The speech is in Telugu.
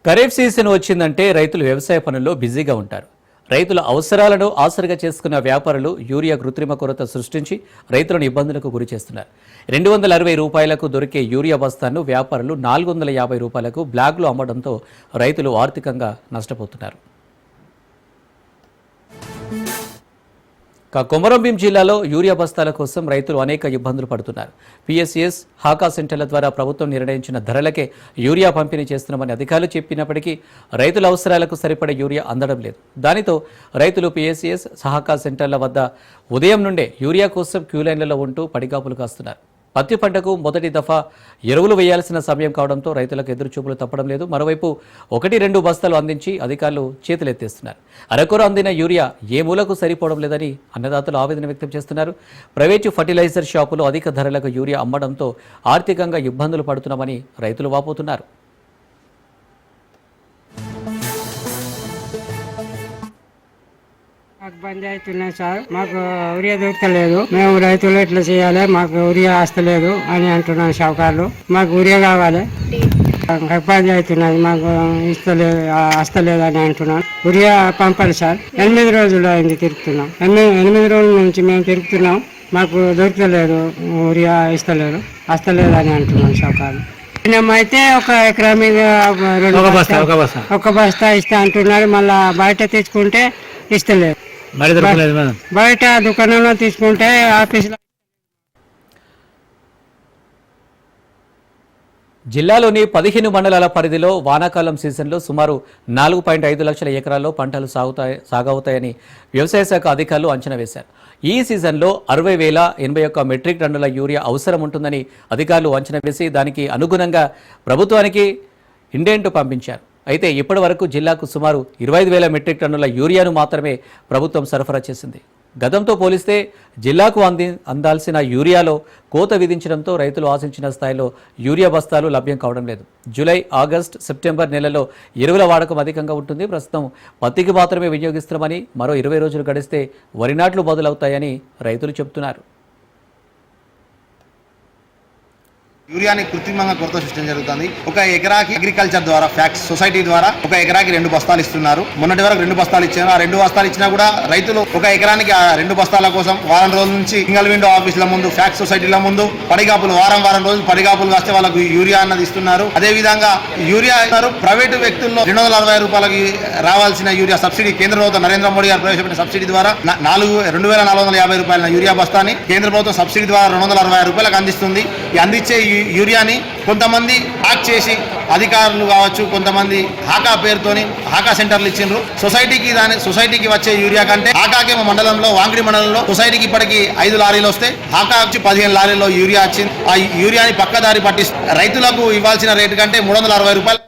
ఖరీఫ్ సీజన్ వచ్చిందంటే రైతులు వ్యవసాయ పనుల్లో బిజీగా ఉంటారు. రైతుల అవసరాలను ఆసరిగా చేసుకున్న వ్యాపారులు యూరియా కృత్రిమ కొరత సృష్టించి రైతులను ఇబ్బందులకు గురి చేస్తున్నారు. 260 రూపాయలకు దొరికే యూరియా బస్తాను వ్యాపారులు 450 రూపాయలకు బ్లాక్లో అమ్మడంతో రైతులు ఆర్థికంగా నష్టపోతున్నారు. కొమరంభీం జిల్లాలో యూరియా బస్తాల కోసం రైతులు అనేక ఇబ్బందులు పడుతున్నారు. పిఎస్సిఎస్, హాకా సెంటర్ల ద్వారా ప్రభుత్వం నిర్ణయించిన ధరలకే యూరియా పంపిణీ చేస్తున్నామని అధికారులు చెప్పినప్పటికీ రైతుల అవసరాలకు సరిపడే యూరియా అందడం లేదు. దానితో రైతులు పిఎస్సిఎస్, హాకా సెంటర్ల వద్ద ఉదయం నుండే యూరియా కోసం క్యూలైన్లలో ఉంటూ పడిగాపులు కాస్తున్నారు. పత్తి పంటకు మొదటి దఫా ఎరువులు వేయాల్సిన సమయం కావడంతో రైతులకు ఎదురుచూపులు తప్పడం లేదు. మరోవైపు 1-2 బస్తాలు అందించి అధికారులు చేతులెత్తేస్తున్నారు. అరకొర అందిన యూరియా ఏ మూలకు సరిపోవడం లేదని అన్నదాతలు ఆవేదన వ్యక్తం చేస్తున్నారు. ప్రైవేటు ఫర్టిలైజర్ షాపులు అధిక ధరలకు యూరియా అమ్మడంతో ఆర్థికంగా ఇబ్బందులు పడుతున్నామని రైతులు వాపోతున్నారు. మాకు బంద్ అవుతున్నాయి సార్. మాకు యూరియా దొరకలేదు. మేము రైతులు ఎట్లా చేయాలి, మాకు యూరియా వస్తలేదు అని అంటున్నాను షావుకారులు. మాకు యూరియా కావాలి, ఇబ్బంది అవుతున్నది, మాకు వస్తలేదు అని అంటున్నాను. యూరియా పంపాలి సార్. 8 రోజులు అయింది తిరుగుతున్నాం. 8 రోజుల నుంచి మేము తిరుగుతున్నాం, మాకు దొరకలేదు, యూరియా వస్తలేదు అని అంటున్నాను షావుకారులు. అయితే 1 ఎకరా మీద ఒక బస్తా ఇస్తా అంటున్నారు. మళ్ళా బయట తెచ్చుకుంటే ఇస్తలేదు. బయట దుకాణంలో తీసుకుంటే ఆఫీసులో. జిల్లాలోని 15 మండలాల పరిధిలో వానాకాలం సీజన్లో సుమారు 4.5 లక్షల ఎకరాల్లో పంటలు సాగవుతాయని వ్యవసాయ శాఖ అధికారులు అంచనా వేశారు. ఈ సీజన్లో 60,081 మెట్రిక్ టన్నుల యూరియా అవసరం ఉంటుందని అధికారులు అంచనా వేసి దానికి అనుగుణంగా ప్రభుత్వానికి ఇండెంట్ పంపించారు. అయితే ఇప్పటి వరకు జిల్లాకు సుమారు 25,000 మెట్రిక్ టన్నుల యూరియాను మాత్రమే ప్రభుత్వం సరఫరా చేసింది. గతంతో పోలిస్తే జిల్లాకు అందాల్సిన యూరియాలో కోత విధించడంతో రైతులు ఆశించిన స్థాయిలో యూరియా బస్తాలు లభ్యం కావడం లేదు. జూలై, ఆగస్టు, సెప్టెంబర్ నెలలో ఎరువుల వాడకం అధికంగా ఉంటుంది. ప్రస్తుతం పత్తికి మాత్రమే వినియోగిస్తున్నామని, మరో 20 రోజులు గడిస్తే వరి నాట్లు మొదలవుతాయని రైతులు చెబుతున్నారు. యూరియాని కృత్రిమంగా కొరత సృష్టించడం జరుగుతుంది. 1 ఎకరాకి అగ్రికల్చర్ ద్వారా ఫ్యాక్స్ సొసైటీ ద్వారా 1 ఎకరాకి 2 బస్తాలు ఇస్తున్నారు. మొన్నటి వరకు 2 బస్తాలు ఇచ్చారు. ఆ 2 బస్తాలు ఇచ్చినా కూడా రైతులు 1 ఎకరానికి ఆ 2 బస్తాల కోసం వారం రోజుల నుంచి సింగల్ విండో ఆఫీసుల ముందు, ఫ్యాక్స్ సొసైటీల ముందు పడిగాపులు, వారం రోజులు పడిగాపులు కాస్తే వాళ్ళకు యూరియా అన్నది ఇస్తున్నారు. అదే విధంగా యూరియా ప్రైవేటు వ్యక్తుల్లో 260 రూపాయలకి రావాల్సిన యూరియా సబ్సిడీ కేంద్ర ప్రభుత్వం నరేంద్ర మోడీ గారు ప్రవేశపెట్టిన సబ్సిడీ ద్వారా 2,450 రూపాయల యూరియా బస్తాని కేంద్ర ప్రభుత్వం సబ్సిడీ ద్వారా 260 రూపాయలకు అందిస్తుంది. ఈ అందించే యూరియాని కొంతమంది ప్యాక్ చేసి అధికారులు కావచ్చు, కొంతమంది హాకా పేరుతోని హాకా సెంటర్లు ఇచ్చిండ్రు. సొసైటీకి వచ్చే యూరియా కంటే హాకాకి మండలంలో, వాంగిడి మండలంలో సొసైటీకి ఇప్పటికి 5 లారీలు వస్తే హాకా వచ్చి 15 లారీల్లో యూరియా వచ్చింది. ఆ యూరియాని పక్కదారి పట్టి రైతులకు ఇవ్వాల్సిన రేటు కంటే 360 రూపాయలు